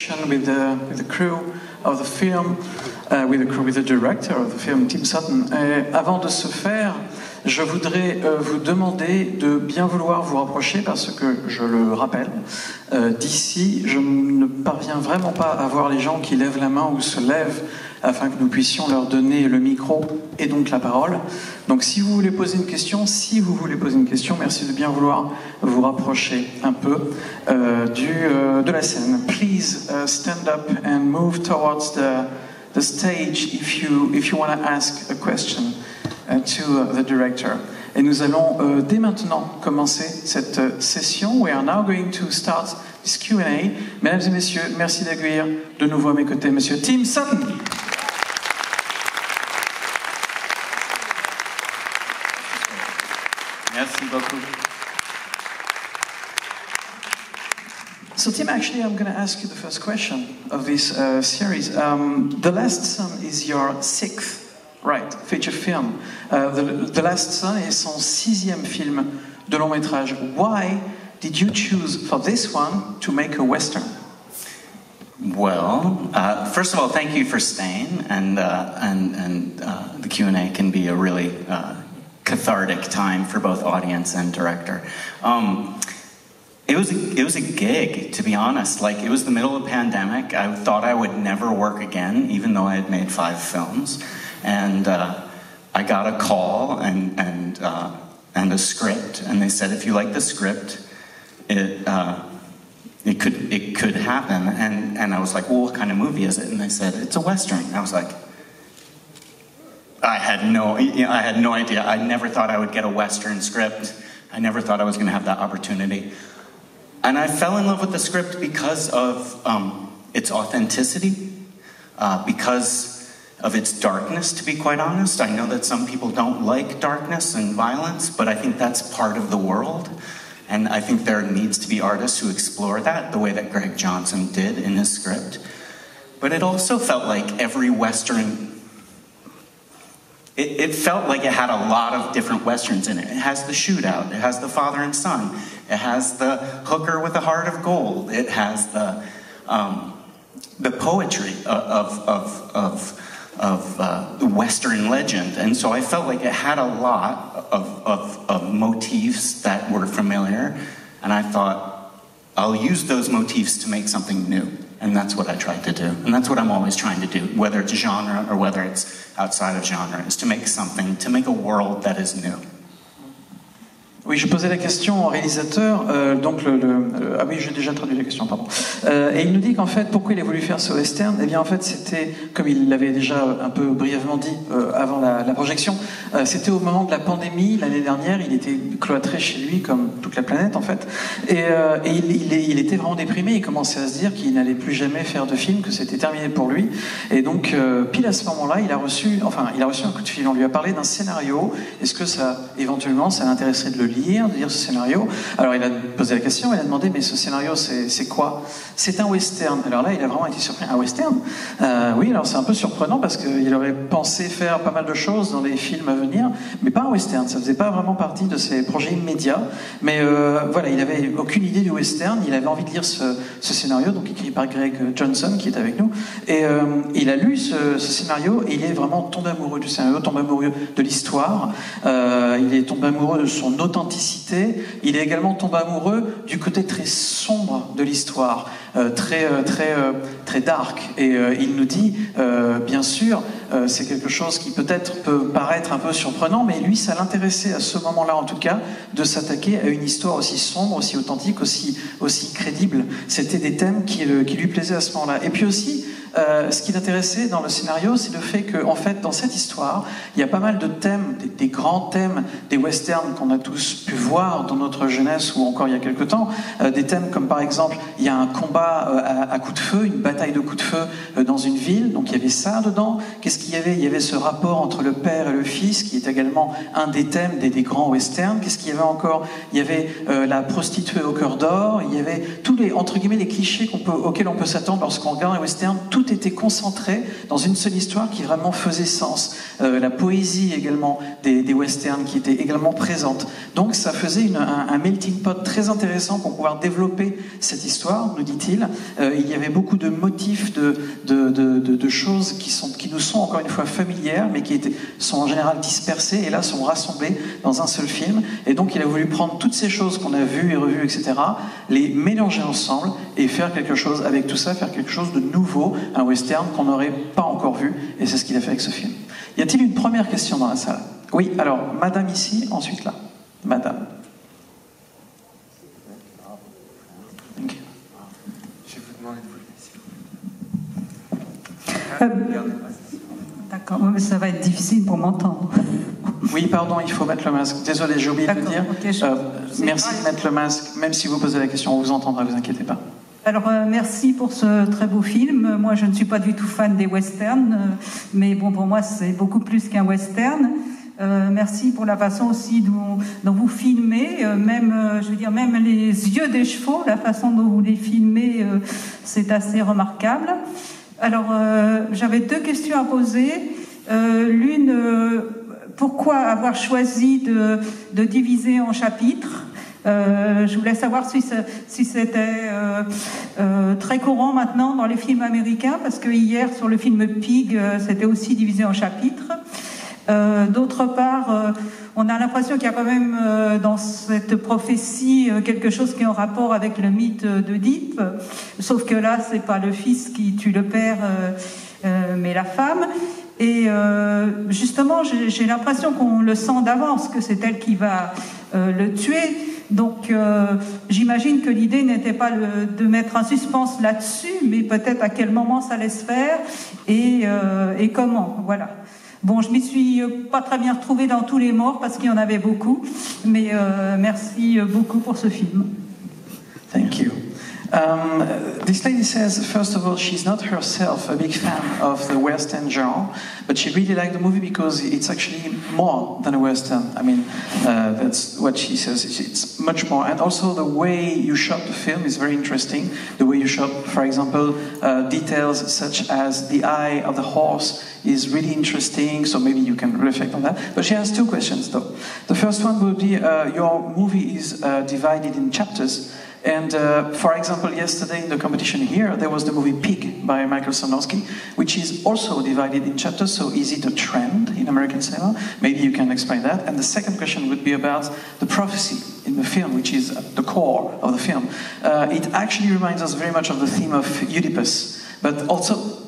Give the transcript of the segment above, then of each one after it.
With the crew of the film, with the director of the film, Tim Sutton. Avant de se faire, je voudrais vous demander de bien vouloir vous rapprocher parce que, je le rappelle, d'ici, je ne parviens vraiment pas à voir les gens qui lèvent la main ou se lèvent afin que nous puissions leur donner le micro et donc la parole. Donc si vous voulez poser une question, merci de bien vouloir vous rapprocher un peu de la scène. Please stand up and move towards the stage if you want to ask a question to the director. Et nous allons dès maintenant commencer cette session. We are now going to start this Q&A. Mesdames et messieurs, merci d'accueillir de nouveau à mes côtés Monsieur Tim Sutton. Merci beaucoup. So Tim, actually I'm going to ask you the first question of this series. The Last Son is your sixth, right, feature film. The Last Son est son sixième film de long métrage. Why did you choose for this one to make a Western? Well, first of all, thank you for staying, and the Q&A can be a really cathartic time for both audience and director. It was a gig, to be honest. Like, it was the middle of the pandemic. I thought I would never work again, even though I had made 5 films. And I got a call and a script, and they said, if you like the script, it could happen. And I was like, well, what kind of movie is it? And they said, it's a Western. I was like, I had no idea. I never thought I would get a Western script. I never thought I was going to have that opportunity. And I fell in love with the script because of its authenticity, because of its darkness, to be quite honest. I know that some people don't like darkness and violence, but I think that's part of the world. And I think there needs to be artists who explore that the way that Greg Johnson did in his script. But it also felt like every Western... It felt like it had a lot of different Westerns in it. It has the shootout, it has the father and son, it has the hooker with a heart of gold, it has the poetry of Western legend. And so I felt like it had a lot of motifs that were familiar, and I thought, I'll use those motifs to make something new. And that's what I tried to do. And that's what I'm always trying to do, whether it's genre or whether it's outside of genre, is to make something, to make a world that is new. Oui, je posais la question au réalisateur, ah oui, j'ai déjà traduit la question, pardon. Et il nous dit qu'en fait, pourquoi il a voulu faire ce western? Eh bien, en fait, c'était, comme il l'avait déjà un peu brièvement dit avant la projection, c'était au moment de la pandémie, l'année dernière, il était cloîtré chez lui, comme toute la planète, en fait, et il était vraiment déprimé, il commençait à se dire qu'il n'allait plus jamais faire de film, que c'était terminé pour lui, et donc, pile à ce moment-là, il a reçu un coup de fil, on lui a parlé d'un scénario, est-ce que ça, éventuellement, ça l'intéresserait de le lire, de lire ce scénario. Alors il a posé la question, il a demandé mais ce scénario c'est quoi? C'est un western. Alors là il a vraiment été surpris, un western? Oui, alors c'est un peu surprenant parce qu'il aurait pensé faire pas mal de choses dans les films à venir, mais pas un western, ça faisait pas vraiment partie de ses projets immédiats, mais voilà, il avait aucune idée du western, il avait envie de lire ce scénario, donc écrit par Greg Johnson qui est avec nous, et il a lu ce scénario et il est vraiment tombé amoureux du scénario, tombé amoureux de l'histoire, il est tombé amoureux de son authenticité. Il est également tombé amoureux du côté très sombre de l'histoire, très dark. Et il nous dit, bien sûr, c'est quelque chose qui peut-être peut paraître un peu surprenant, mais lui, ça l'intéressait à ce moment-là, en tout cas, de s'attaquer à une histoire aussi sombre, aussi authentique, aussi crédible. C'était des thèmes qui lui plaisaient à ce moment-là. Et puis aussi, ce qui l'intéressait dans le scénario, c'est le fait qu'en fait, dans cette histoire, il y a pas mal de thèmes, des grands thèmes, des westerns qu'on a tous pu voir dans notre jeunesse ou encore il y a quelque temps, des thèmes comme par exemple, il y a un combat à coups de feu, une bataille de coups de feu dans une ville, donc il y avait ça dedans. Qu'est-ce qu'il y avait? Il y avait ce rapport entre le père et le fils, qui est également un des thèmes des grands westerns. Qu'est-ce qu'il y avait encore? Il y avait la prostituée au cœur d'or, il y avait tous les, entre guillemets, les clichés auxquels on peut s'attendre lorsqu'on regarde un western. Tout tout était concentré dans une seule histoire qui vraiment faisait sens. La poésie également des westerns qui était également présente. Donc ça faisait un melting pot très intéressant pour pouvoir développer cette histoire, nous dit-il. Il y avait beaucoup de motifs, de choses qui nous sont encore une fois familières, mais qui sont en général dispersées et là sont rassemblées dans un seul film. Et donc il a voulu prendre toutes ces choses qu'on a vues et revues, etc., les mélanger ensemble et faire quelque chose avec tout ça, faire quelque chose de nouveau, un western qu'on n'aurait pas encore vu, et c'est ce qu'il a fait avec ce film. Y a-t-il une première question dans la salle? Oui, alors, madame ici, ensuite là. Madame. Okay. Je vais vous demander de vous laisser. D'accord, mais ça va être difficile pour m'entendre. Oui, pardon, il faut mettre le masque. Désolé, j'ai oublié de le dire. Okay, merci de mettre le masque. Même si vous posez la question, on vous entendra, ne vous inquiétez pas. Alors, merci pour ce très beau film. Moi, je ne suis pas du tout fan des westerns, mais bon, pour moi, c'est beaucoup plus qu'un western. Merci pour la façon aussi dont vous filmez, je veux dire, même les yeux des chevaux, la façon dont vous les filmez, c'est assez remarquable. Alors, j'avais deux questions à poser. L'une, pourquoi avoir choisi de diviser en chapitres? Je voulais savoir si c'était très courant maintenant dans les films américains, parce que hier, sur le film Pig, c'était aussi divisé en chapitres. D'autre part, on a l'impression qu'il y a quand même dans cette prophétie quelque chose qui est en rapport avec le mythe d'Oedipe, sauf que là, c'est pas le fils qui tue le père, mais la femme. Et justement, j'ai l'impression qu'on le sent d'avance, que c'est elle qui va le tuer. Donc, j'imagine que l'idée n'était pas de mettre un suspense là-dessus, mais peut-être à quel moment ça allait se faire et comment. Voilà. Bon, je m'y suis pas très bien retrouvée dans tous les morts parce qu'il y en avait beaucoup, mais merci beaucoup pour ce film. Thank you. This lady says, first of all, she's not herself a big fan of the Western genre, but she really liked the movie because it's actually more than a Western. I mean, that's what she says. It's much more. And also the way you shot the film is very interesting. The way you shot, for example, details such as the eye of the horse is really interesting, so maybe you can reflect on that. But she has two questions, though. The first one would be, your movie is divided in chapters. And for example, yesterday in the competition here, there was the movie Pig by Michael Sarnowski, which is also divided in chapters, so is it a trend in American cinema? Maybe you can explain that. And the second question would be about the prophecy in the film, which is the core of the film. It actually reminds us very much of the theme of Oedipus, but also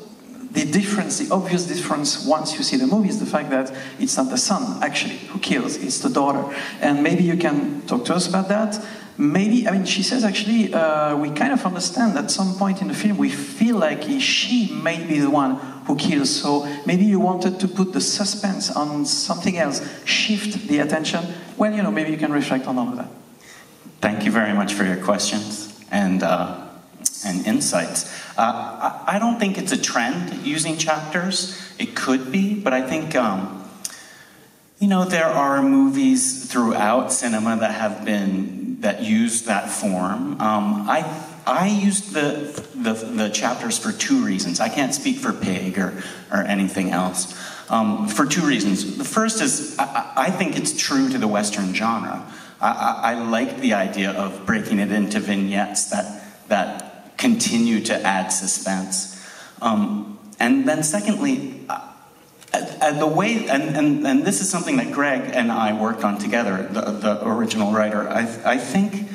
the difference, the obvious difference once you see the movie is the fact that it's not the son, actually, who kills, it's the daughter. And maybe you can talk to us about that. Maybe, I mean, she says actually, we kind of understand at some point in the film, we feel like she may be the one who kills. So maybe you wanted to put the suspense on something else, shift the attention. Well, you know, maybe you can reflect on all of that. Thank you very much for your questions and insights. I don't think it's a trend using chapters. It could be, but I think, you know, there are movies throughout cinema that use that form. I used the chapters for two reasons. I can't speak for Pig or anything else. For two reasons. The first is I think it's true to the Western genre. I like the idea of breaking it into vignettes that continue to add suspense. And then secondly, the way, and this is something that Greg and I worked on together, the original writer, I think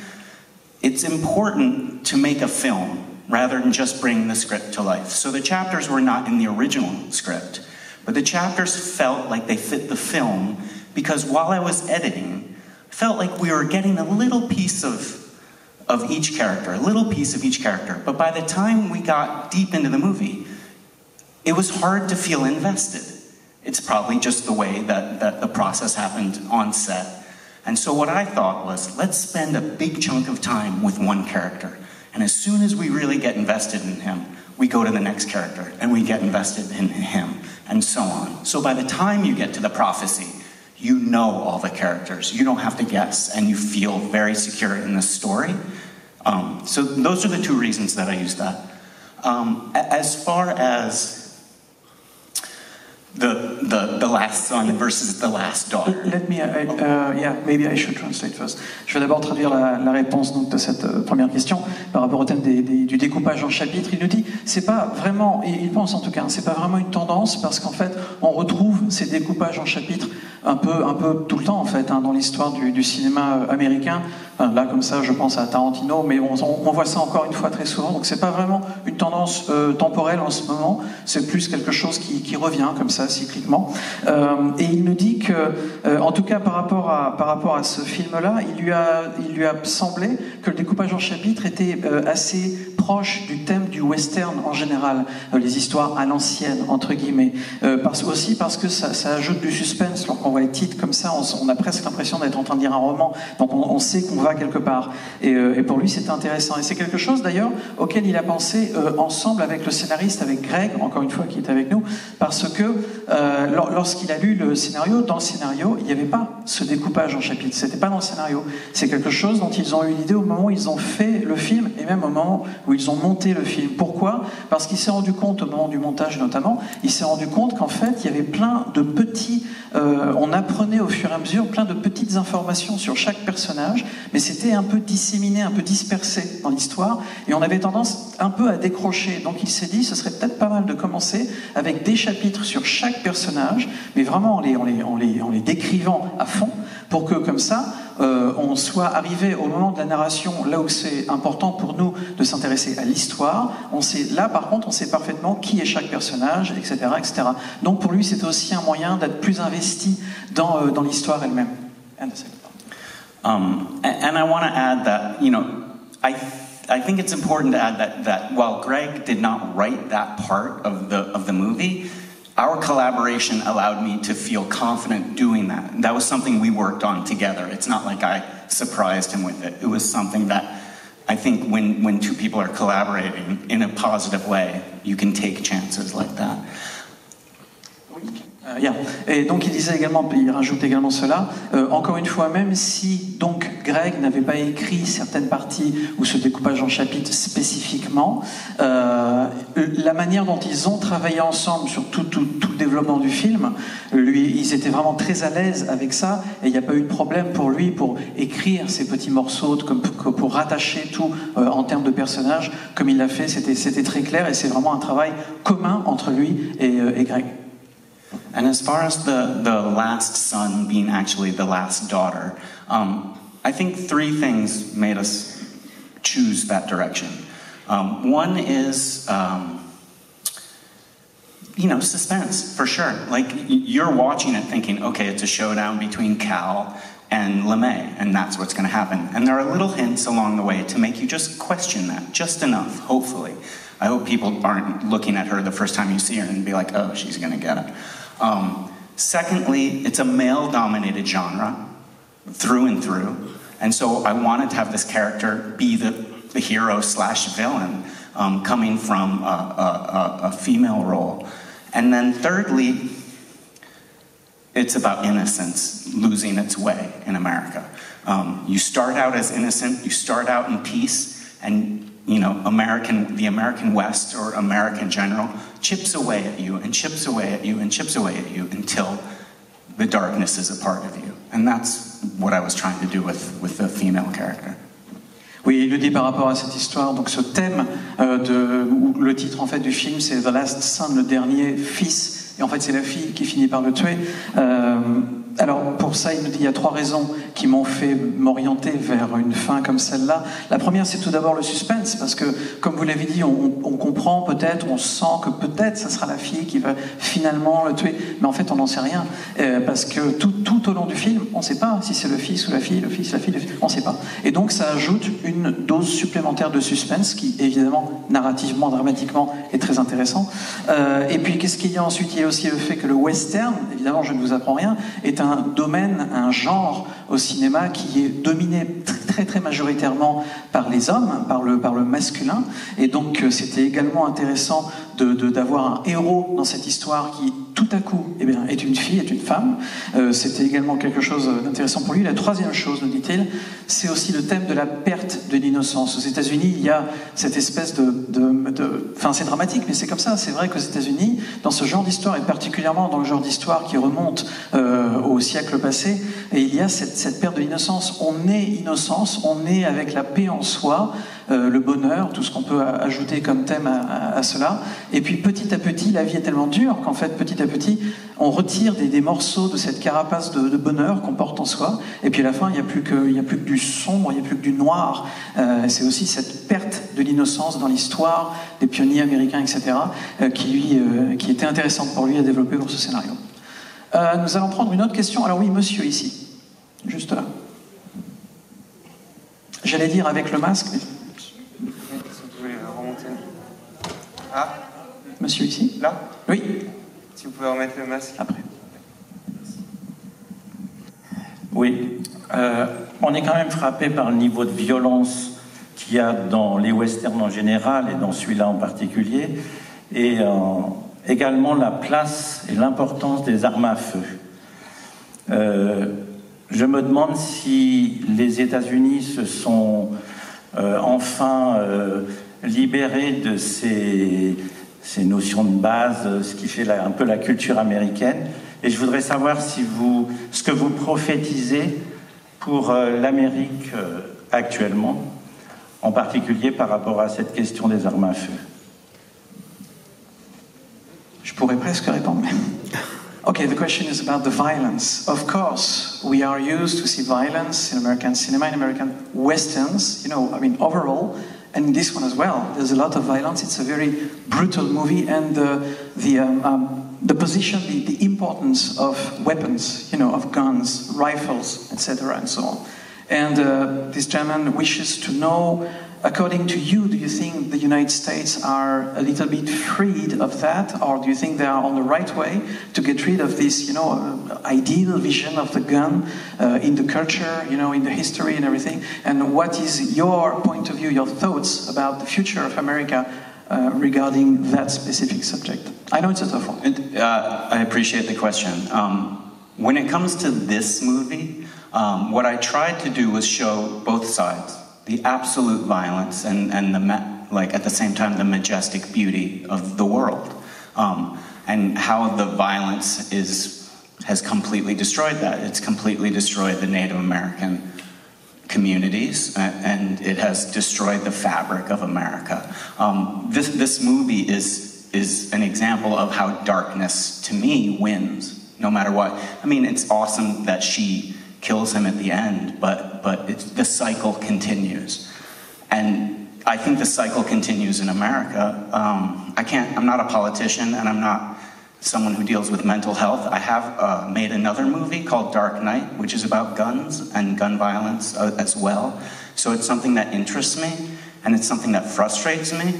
it's important to make a film rather than just bring the script to life. So the chapters were not in the original script, but the chapters felt like they fit the film because while I was editing, I felt like we were getting a little piece of each character, a little piece of each character. But by the time we got deep into the movie, it was hard to feel invested. It's probably just the way that the process happened on set. And so what I thought was, let's spend a big chunk of time with one character. And as soon as we really get invested in him, we go to the next character, and we get invested in him, and so on. So by the time you get to the prophecy, you know all the characters. You don't have to guess, and you feel very secure in the story. So those are the two reasons that I use that. as far as the last son versus the last daughter. Let me, yeah, maybe I should translate first. Je vais d'abord traduire la réponse donc, de cette première question par rapport au thème du découpage en chapitres. Il nous dit, c'est pas vraiment, il pense en tout cas, c'est pas vraiment une tendance parce qu'en fait, on retrouve ces découpages en chapitres un peu tout le temps en fait hein, dans l'histoire du cinéma américain. Enfin, là, comme ça, je pense à Tarantino, mais on voit ça encore une fois très souvent. Donc, c'est pas vraiment une tendance temporelle en ce moment. C'est plus quelque chose qui revient comme ça cycliquement. Et il nous dit que, en tout cas, par rapport à ce film-là, il lui a semblé que le découpage en chapitres était assez proche du thème du western en général, les histoires à l'ancienne entre guillemets. Aussi parce que ça ajoute du suspense. Lorsqu'on voit les titres comme ça, on a presque l'impression d'être en train de lire un roman. Donc, on sait qu'on va quelque part. Et pour lui, c'est intéressant. Et c'est quelque chose, d'ailleurs, auquel il a pensé ensemble avec le scénariste, avec Greg, encore une fois, qui est avec nous, parce que lorsqu'il a lu le scénario, dans le scénario, il n'y avait pas ce découpage en chapitres. C'était pas dans le scénario. C'est quelque chose dont ils ont eu l'idée au moment où ils ont fait le film, et même au moment où ils ont monté le film. Pourquoi ? Parce qu'il s'est rendu compte, au moment du montage notamment, il s'est rendu compte qu'en fait, il y avait plein de petits... on apprenait au fur et à mesure plein de petites informations sur chaque personnage, mais c'était un peu disséminé, un peu dispersé dans l'histoire, et on avait tendance un peu à décrocher. Donc il s'est dit, ce serait peut-être pas mal de commencer avec des chapitres sur chaque personnage, mais vraiment en les décrivant à fond, pour que comme ça, on soit arrivé au moment de la narration, là où c'est important pour nous de s'intéresser à l'histoire. Là, par contre, on sait parfaitement qui est chaque personnage, etc., etc. Donc pour lui, c'était aussi un moyen d'être plus investi dans l'histoire elle-même. And I want to add that, you know, I think it's important to add that while Greg did not write that part of the movie, our collaboration allowed me to feel confident doing that. That was something we worked on together. It's not like I surprised him with it. It was something that I think when two people are collaborating in a positive way, you can take chances like that. Yeah. Et donc il rajoute également cela. Encore une fois, même si donc Greg n'avait pas écrit certaines parties ou ce découpage en chapitres spécifiquement, la manière dont ils ont travaillé ensemble sur tout le développement du film, ils étaient vraiment très à l'aise avec ça et il n'y a pas eu de problème pour lui pour écrire ces petits morceaux, pour rattacher tout en termes de personnages, comme il l'a fait. C'était très clair et c'est vraiment un travail commun entre lui et Greg. And as far as the last son being actually the last daughter, I think three things made us choose that direction. One is, suspense, for sure. Like, you're watching it thinking, okay, it's a showdown between Cal and LeMay, and that's what's going to happen. And there are little hints along the way to make you just question that, just enough, hopefully. I hope people aren't looking at her the first time you see her and be like, oh, she's going to get it. Secondly, it's a male-dominated genre, through and through. And so I wanted to have this character be the hero/villain, coming from a female role. And then thirdly, it's about innocence losing its way in America. You start out as innocent, you start out in peace, and the American West or American general chips away at you and chips away at you and chips away at you until the darkness is a part of you. And that's what I was trying to do with the female character. Oui, il le dit par rapport à cette histoire, donc ce thème le titre en fait du film c'est The Last Son, le dernier fils, et en fait c'est la fille qui finit par le tuer. Alors pour ça, il nous dit il y a trois raisons qui m'ont fait m'orienter vers une fin comme celle-là. La première, c'est tout d'abord le suspense, parce que comme vous l'avez dit, on comprend peut-être, on sent que peut-être ça sera la fille qui va finalement le tuer, mais en fait on n'en sait rien, parce que tout au long du film, on ne sait pas si c'est le fils ou la fille, le fils, la fille, on ne sait pas. Et donc ça ajoute une dose supplémentaire de suspense qui évidemment, narrativement, dramatiquement, est très intéressant. Et puis qu'est-ce qu'il y a ensuite ? Il y a aussi le fait que le western, évidemment je ne vous apprends rien, est un domaine, un genre au cinéma qui est dominé très très majoritairement par les hommes, par le masculin, et donc c'était également intéressant d'avoir un héros dans cette histoire qui tout à coup est une fille, est une femme. C'était également quelque chose d'intéressant pour lui. La troisième chose, nous dit-il, c'est aussi le thème de la perte de l'innocence. Aux États-Unis, il y a cette espèce enfin, c'est dramatique, mais c'est comme ça. C'est vrai qu'aux États-Unis, dans ce genre d'histoire, et particulièrement dans le genre d'histoire qui remonte au siècle passé, et il y a cette perte de l'innocence. On est innocence, on est avec la paix en soi, le bonheur, tout ce qu'on peut ajouter comme thème à cela. Et puis petit à petit, la vie est tellement dure qu'en fait, petit à petit, on retire des morceaux de cette carapace de bonheur qu'on porte en soi. Et puis à la fin, il n'y a plus que du sombre, il n'y a plus que du noir. C'est aussi cette perte de l'innocence dans l'histoire des pionniers américains, etc., qui était intéressante pour lui à développer pour ce scénario. Nous allons prendre une autre question. Alors oui, monsieur ici, juste là. J'allais dire avec le masque, mais... Vous pouvez remonter. Ah, Monsieur ici. là? Oui. Si vous pouvez remettre le masque. Après. Oui, on est quand même frappé par le niveau de violence qu'il y a dans les westerns en général et dans celui-là en particulier, et également la place et l'importance des armes à feu. Je me demande si les États-Unis se sont enfin libérés de ces notions de base, ce qui fait un peu la culture américaine. Et je voudrais savoir ce que vous prophétisez pour l'Amérique actuellement, en particulier par rapport à cette question des armes à feu. Je pourrais presque répondre, mais... Okay, the question is about the violence. Of course, we are used to see violence in American cinema, in American westerns, overall, and in this one as well. There's a lot of violence. It's a very brutal movie, and the position, the importance of weapons, of guns, rifles, etc., and so on. And this gentleman wishes to know, according to you, do you think the United States are a little bit freed of that, or do you think they are on the right way to get rid of this, ideal vision of the gun in the culture, in the history and everything? And what is your point of view, your thoughts about the future of America regarding that specific subject? I know it's a tough one. I appreciate the question. When it comes to this movie, what I tried to do was show both sides. The absolute violence and at the same time the majestic beauty of the world, and how the violence has completely destroyed that. It's completely destroyed the Native American communities, and it has destroyed the fabric of America. This movie is an example of how darkness, to me, wins no matter what. I mean, it's awesome that she kills him at the end, but the cycle continues. And I think the cycle continues in America. I'm not a politician, and I'm not someone who deals with mental health. I have made another movie called Dark Knight, which is about guns and gun violence as well. So it's something that interests me, and it's something that frustrates me,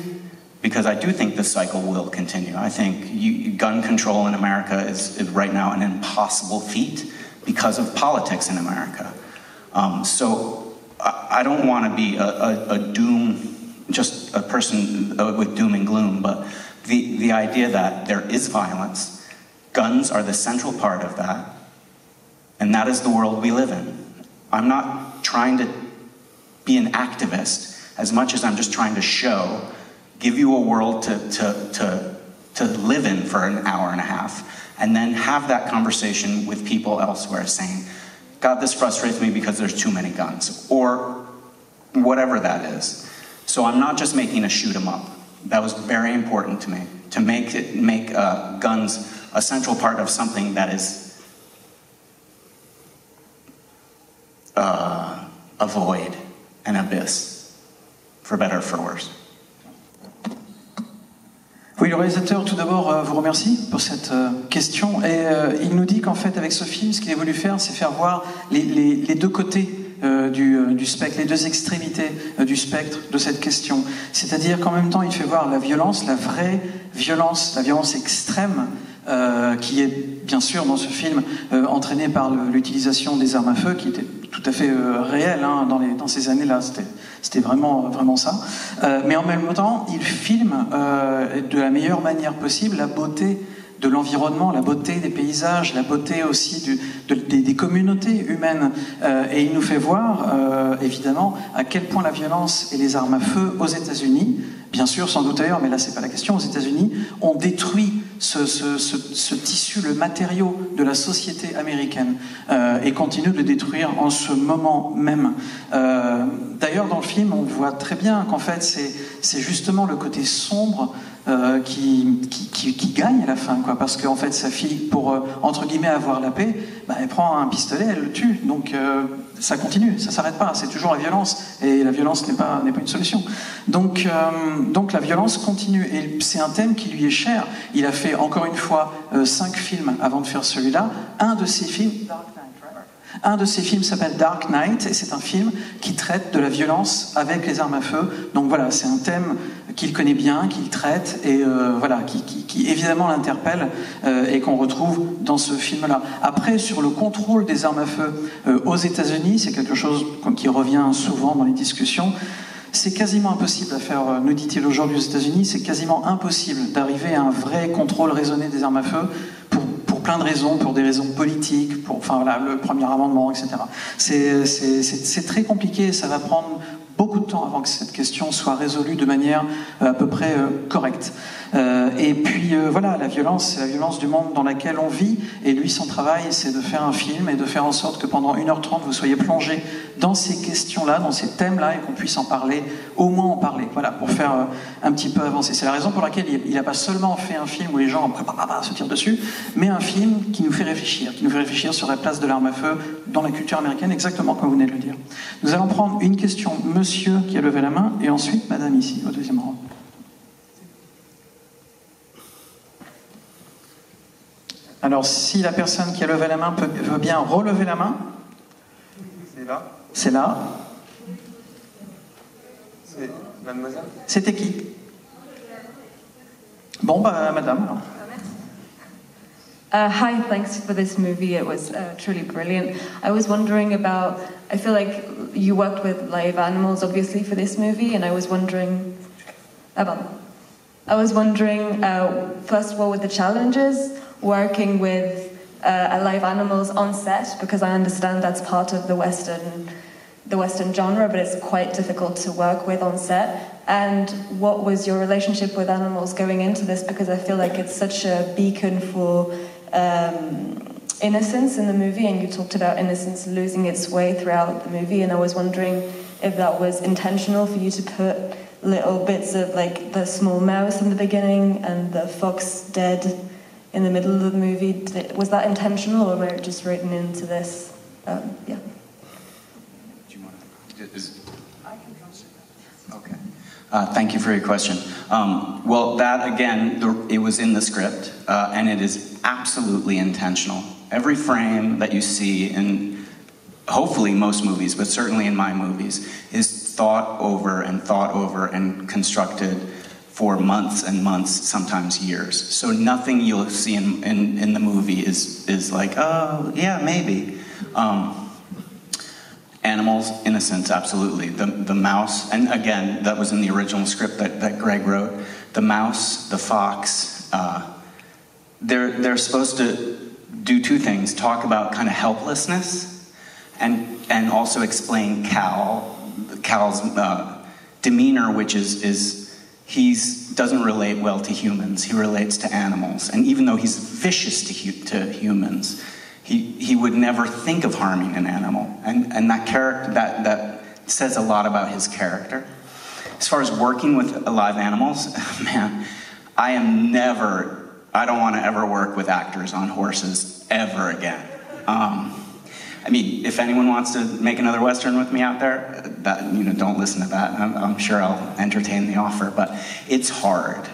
because I do think the cycle will continue. I think gun control in America is right now an impossible feat, because of politics in America. So I don't want to be just a person with doom and gloom, but the idea that there is violence, guns are the central part of that, and that is the world we live in. I'm not trying to be an activist as much as I'm just trying to give you a world to live in for an hour and a half, and then have that conversation with people elsewhere saying, God, this frustrates me because there's too many guns, or whatever that is. So I'm not just making a shoot 'em up. That was very important to me, to make guns a central part of something that is a void, an abyss, for better or for worse. Oui, le réalisateur, tout d'abord, vous remercie pour cette question. Et il nous dit qu'en fait, avec ce film, ce qu'il a voulu faire, c'est faire voir les deux côtés du spectre, les deux extrémités du spectre de cette question. C'est-à-dire qu'en même temps, il fait voir la violence, la vraie violence, la violence extrême qui est bien sûr dans ce film entraîné par l'utilisation des armes à feu, qui était tout à fait réelle hein, dans ces années-là. C'était vraiment ça. Mais en même temps, il filme de la meilleure manière possible la beauté de l'environnement, la beauté des paysages, la beauté aussi des communautés humaines. Et il nous fait voir, évidemment, à quel point la violence et les armes à feu aux États-Unis, bien sûr, sans doute ailleurs, mais là, c'est pas la question, aux États-Unis, ont détruit ce tissu, le matériau de la société américaine, et continuent de le détruire en ce moment même. D'ailleurs, dans le film, on voit très bien qu'en fait, c'est justement le côté sombre qui gagne à la fin, quoi, parce qu'en fait sa fille, pour entre guillemets avoir la paix, elle prend un pistolet, elle le tue, donc ça continue, ça s'arrête pas, c'est toujours la violence, et la violence n'est pas une solution. Donc la violence continue, et c'est un thème qui lui est cher. Il a fait encore une fois 5 films avant de faire celui-là. Un de ces films s'appelle Dark Knight, et c'est un film qui traite de la violence avec les armes à feu. Donc voilà, c'est un thème qu'il connaît bien, qu'il traite, et qui évidemment l'interpelle, et qu'on retrouve dans ce film-là. Après, sur le contrôle des armes à feu aux États-Unis, c'est quelque chose qui revient souvent dans les discussions. C'est quasiment impossible à faire, nous dit-il aujourd'hui aux États-Unis, c'est quasiment impossible d'arriver à un vrai contrôle raisonné des armes à feu pour plein de raisons, pour des raisons politiques, le premier amendement, etc. C'est très compliqué, ça va prendre beaucoup de temps avant que cette question soit résolue de manière à peu près correcte. Et puis voilà, la violence, c'est la violence du monde dans lequel on vit, et lui, son travail, c'est de faire un film et de faire en sorte que pendant 1h30, vous soyez plongé dans ces questions-là, dans ces thèmes-là, et qu'on puisse en parler, au moins en parler, voilà, pour faire un petit peu avancer. C'est la raison pour laquelle il n'a pas seulement fait un film où les gens se tirent dessus, mais un film qui nous fait réfléchir sur la place de l'arme à feu dans la culture américaine, exactement comme vous venez de le dire. Nous allons prendre une question, monsieur qui a levé la main, et ensuite madame ici, au deuxième rang. Alors, si la personne qui a levé la main veut bien relever la main. C'est là. C'est là. C'est mademoiselle. C'était qui? Bon, madame. Hi, thanks for this movie. It was truly brilliant. I was wondering about, I feel like you worked with live animals, obviously, for this movie, and I was wondering, first of all, with the challenges, working with live animals on set, because I understand that's part of the Western genre, but it's quite difficult to work with on set. And what was your relationship with animals going into this? Because I feel like it's such a beacon for innocence in the movie, and you talked about innocence losing its way throughout the movie, and I was wondering if that was intentional for you to put little bits of like the small mouse in the beginning and the fox dead in the middle of the movie. Was that intentional, or were it just written into this? Yeah. Do you want to? Okay. Thank you for your question. Well, that again, it was in the script, and it is absolutely intentional. Every frame that you see in, hopefully most movies, but certainly in my movies, is thought over and constructed for months and months, sometimes years. So nothing you'll see in the movie is like, oh, yeah, maybe. Animals, innocence, absolutely. The mouse, and again, that was in the original script that Greg wrote. The mouse, the fox, they're supposed to do two things: talk about kind of helplessness, and also explain Cal's demeanor, which is he doesn't relate well to humans. He relates to animals, and even though he's vicious to humans, he would never think of harming an animal, and that character that says a lot about his character. As far as working with live animals, man, I don't want to ever work with actors on horses ever again. I mean, if anyone wants to make another Western with me out there, don't listen to that. I'm sure I'll entertain the offer, but it's hard.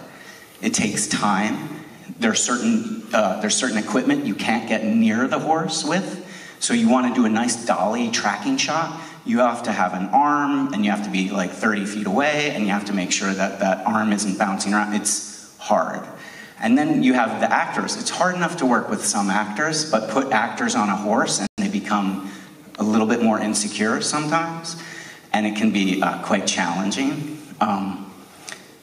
It takes time. There's certain equipment you can't get near the horse with. So you want to do a nice dolly tracking shot, you have to have an arm, and you have to be like 30 feet away, and you have to make sure that that arm isn't bouncing around. It's hard. And then you have the actors. It's hard enough to work with some actors, but put actors on a horse and they become a little bit more insecure sometimes, and it can be quite challenging.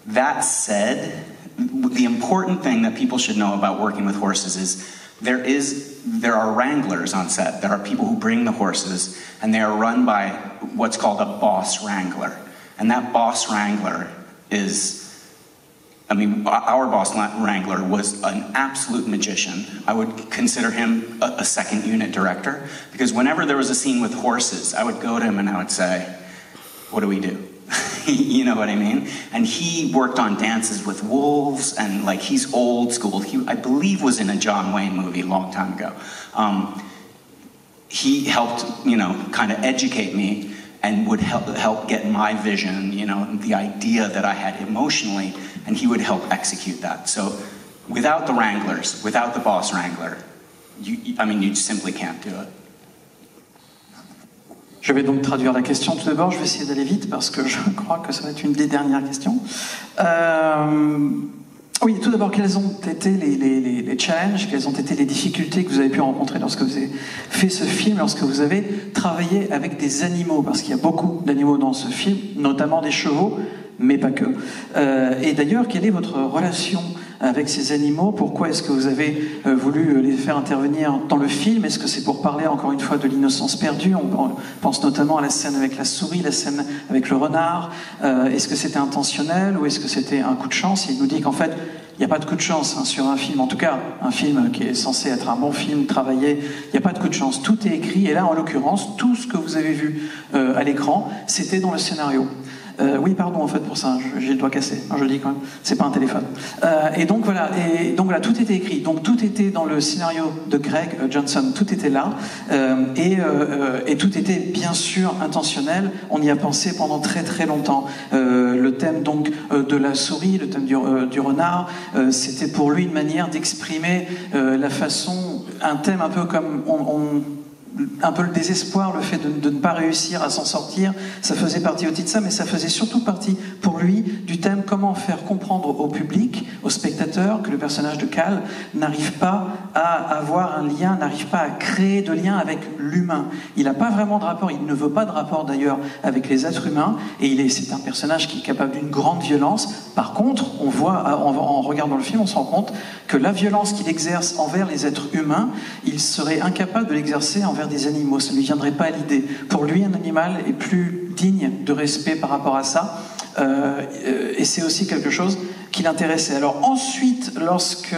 That said, the important thing that people should know about working with horses is there are wranglers on set. There are people who bring the horses, and they are run by what's called a boss wrangler. And that boss wrangler is, I mean, our boss wrangler was an absolute magician. I would consider him a second unit director, because whenever there was a scene with horses, I would go to him and I would say, what do we do? You know what I mean? And he worked on Dances with Wolves, and like, he's old school. He, I believe, was in a John Wayne movie a long time ago. He helped, you know, kind of educate me and would help get my vision, you know, the idea that I had emotionally, and he would help execute that. So without the wranglers, without the boss wrangler, you simply can't do it. Je vais donc traduire la question. Tout d'abord, je vais essayer d'aller vite parce que je crois que ça va être une des dernières questions. Oui, tout d'abord, quels ont été les challenges, quelles ont été les difficultés que vous avez pu rencontrer lorsque vous avez fait ce film, lorsque vous avez travaillé avec des animaux, parce qu'il y a beaucoup d'animaux dans ce film, notamment des chevaux, mais pas que. Et d'ailleurs, quelle est votre relation avec ces animaux? Pourquoi est-ce que vous avez voulu les faire intervenir dans le film? Est-ce que c'est pour parler encore une fois de l'innocence perdue? On pense notamment à la scène avec la souris, la scène avec le renard. Est-ce que c'était intentionnel ou est-ce que c'était un coup de chance? Il nous dit qu'en fait, il n'y a pas de coup de chance sur un film, en tout cas un film qui est censé être un bon film, travaillé, il n'y a pas de coup de chance, tout est écrit, et là en l'occurrence, tout ce que vous avez vu à l'écran, c'était dans le scénario. Oui, pardon, en fait, pour ça, j'ai le doigt cassé, je le dis quand même, c'est pas un téléphone. Et donc voilà, tout était écrit, donc tout était dans le scénario de Greg Johnson, tout était là, et tout était bien sûr intentionnel, on y a pensé pendant très très longtemps. Le thème donc de la souris, le thème du renard, c'était pour lui une manière d'exprimer la façon, un thème un peu comme un peu le désespoir, le fait de ne pas réussir à s'en sortir, ça faisait partie aussi de ça, mais ça faisait surtout partie pour lui du thème comment faire comprendre au public, aux spectateurs, que le personnage de Cal n'arrive pas à avoir un lien, n'arrive pas à créer de lien avec l'humain. Il n'a pas vraiment de rapport, il ne veut pas de rapport d'ailleurs avec les êtres humains, et c'est un personnage qui est capable d'une grande violence. Par contre, on voit, en regardant le film, on se rend compte que la violence qu'il exerce envers les êtres humains, il serait incapable de l'exercer envers des animaux, ça ne lui viendrait pas à l'idée. Pour lui, un animal est plus digne de respect par rapport à ça, et c'est aussi quelque chose qui l'intéressait. Alors ensuite, lorsque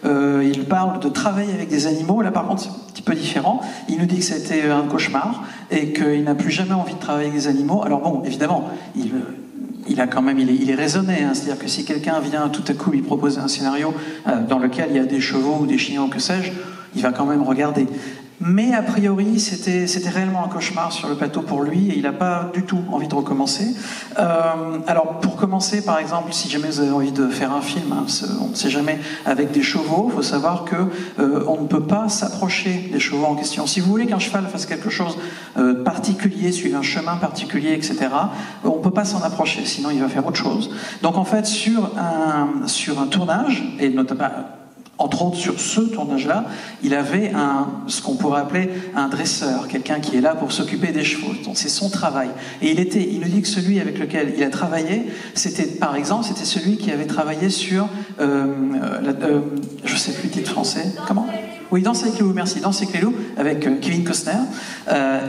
il parle de travailler avec des animaux, là par contre c'est un petit peu différent, il nous dit que c'était un cauchemar, et qu'il n'a plus jamais envie de travailler avec des animaux. Alors bon, évidemment, il est raisonné, hein, c'est-à-dire que si quelqu'un vient tout à coup lui proposer un scénario dans lequel il y a des chevaux ou des chiens ou que sais-je, il va quand même regarder. Mais a priori, c'était réellement un cauchemar sur le plateau pour lui, et il n'a pas du tout envie de recommencer. Alors, pour commencer, par exemple, si jamais vous avez envie de faire un film, hein, on ne sait jamais, avec des chevaux, il faut savoir que on ne peut pas s'approcher des chevaux en question. Si vous voulez qu'un cheval fasse quelque chose de particulier, suive un chemin particulier, etc., on ne peut pas s'en approcher, sinon il va faire autre chose. Donc en fait, sur un tournage, et notamment entre autres sur ce tournage-là, il avait ce qu'on pourrait appeler un dresseur, quelqu'un qui est là pour s'occuper des chevaux. Donc c'est son travail. Et il nous dit que celui avec lequel il a travaillé, c'était celui qui avait travaillé sur, je sais plus le titre français, comment ? Oui, Danse avec les loups, merci, Danse avec les loups, avec Kevin Costner.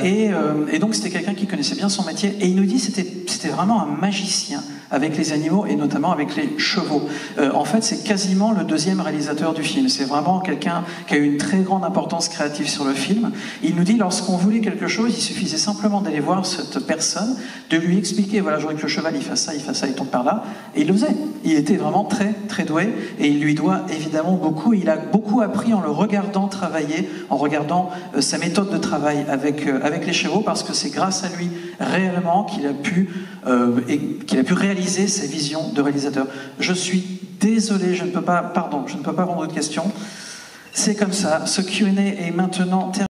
Et donc c'était quelqu'un qui connaissait bien son métier. Et il nous dit que c'était vraiment un magicien avec les animaux et notamment avec les chevaux. En fait, c'est quasiment le deuxième réalisateur du film. C'est vraiment quelqu'un qui a eu une très grande importance créative sur le film. Il nous dit, lorsqu'on voulait quelque chose, il suffisait simplement d'aller voir cette personne, de lui expliquer, voilà, je voudrais que le cheval, il fasse ça, il tombe par là. Et il le faisait. Il était vraiment très, très doué. Et il lui doit évidemment beaucoup. Il a beaucoup appris en le regardant travailler, en regardant sa méthode de travail avec les chevaux, parce que c'est grâce à lui réellement qu'il a pu réaliser ses visions de réalisateur. Je suis désolé, je ne peux pas prendre d'autres questions. C'est comme ça, ce Q&A est maintenant terminé.